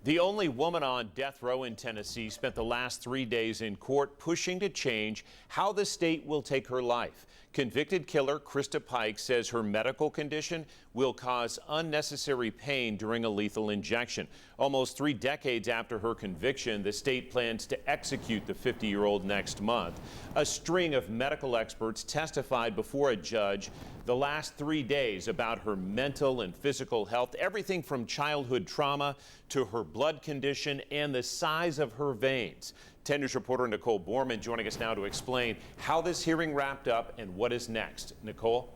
The only woman on death row in Tennessee spent the last 3 days in court pushing to change how the state will take her life. Convicted killer Christa Pike says her medical condition will cause unnecessary pain during a lethal injection. Almost 3 decades after her conviction, the state plans to execute the 50-year-old next month. A string of medical experts testified before a judge the last 3 days about her mental and physical health, everything from childhood trauma to her blood condition and the size of her veins. 10 News reporter Nicole Borman joining us now to explain how this hearing wrapped up and what is next. Nicole?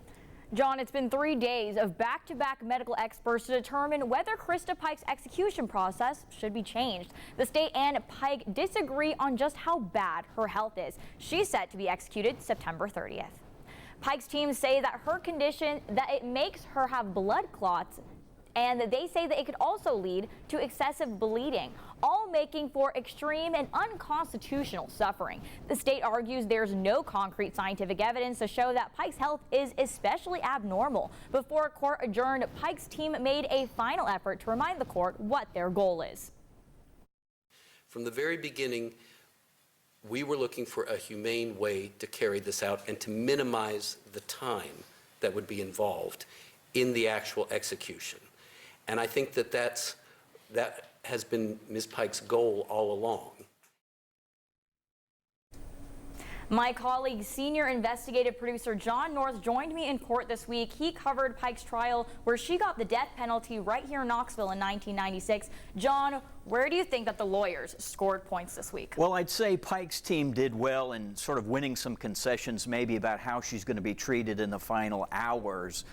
John, it's been 3 days of back-to-back medical experts to determine whether Christa Pike's execution process should be changed. The state and Pike disagree on just how bad her health is. She's set to be executed September 30th. Pike's team say that her condition, that it makes her have blood clots, and they say that it could also lead to excessive bleeding, all making for extreme and unconstitutional suffering. The state argues there's no concrete scientific evidence to show that Pike's health is especially abnormal. Before court adjourned, Pike's team made a final effort to remind the court what their goal is. From the very beginning, we were looking for a humane way to carry this out and to minimize the time that would be involved in the actual execution. And I think that that has been Ms. Pike's goal all along. My colleague, senior investigative producer John North, joined me in court this week. He covered Pike's trial where she got the death penalty right here in Knoxville in 1996. John, where do you think that the lawyers scored points this week? Well, I'd say Pike's team did well in sort of winning some concessions maybe about how she's going to be treated in the final hours.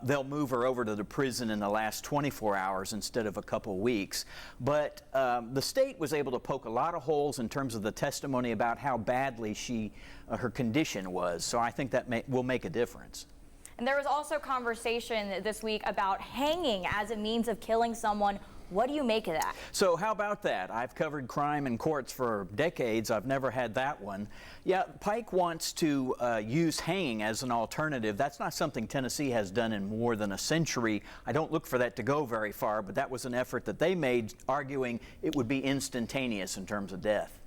They'll move her over to the prison in the last 24 hours instead of a couple weeks. But the state was able to poke a lot of holes in terms of the testimony about how badly her condition was. So I think that will make a difference. And there was also conversation this week about hanging as a means of killing someone. What do you make of that? So how about that? I've covered crime in courts for decades. I've never had that one. Yeah, Pike wants to use hanging as an alternative. That's not something Tennessee has done in more than a century. I don't look for that to go very far, but that was an effort that they made, arguing it would be instantaneous in terms of death.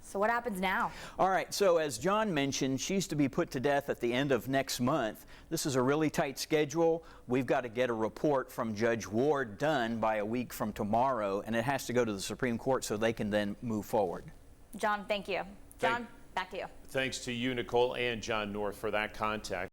So what happens now? All right, so as John mentioned, she's to be put to death at the end of next month. This is a really tight schedule. We've got to get a report from Judge Ward done by a week from tomorrow, and it has to go to the Supreme Court so they can then move forward. John, thank you. John, back to you. Thanks to you, Nicole, and John North for that contact.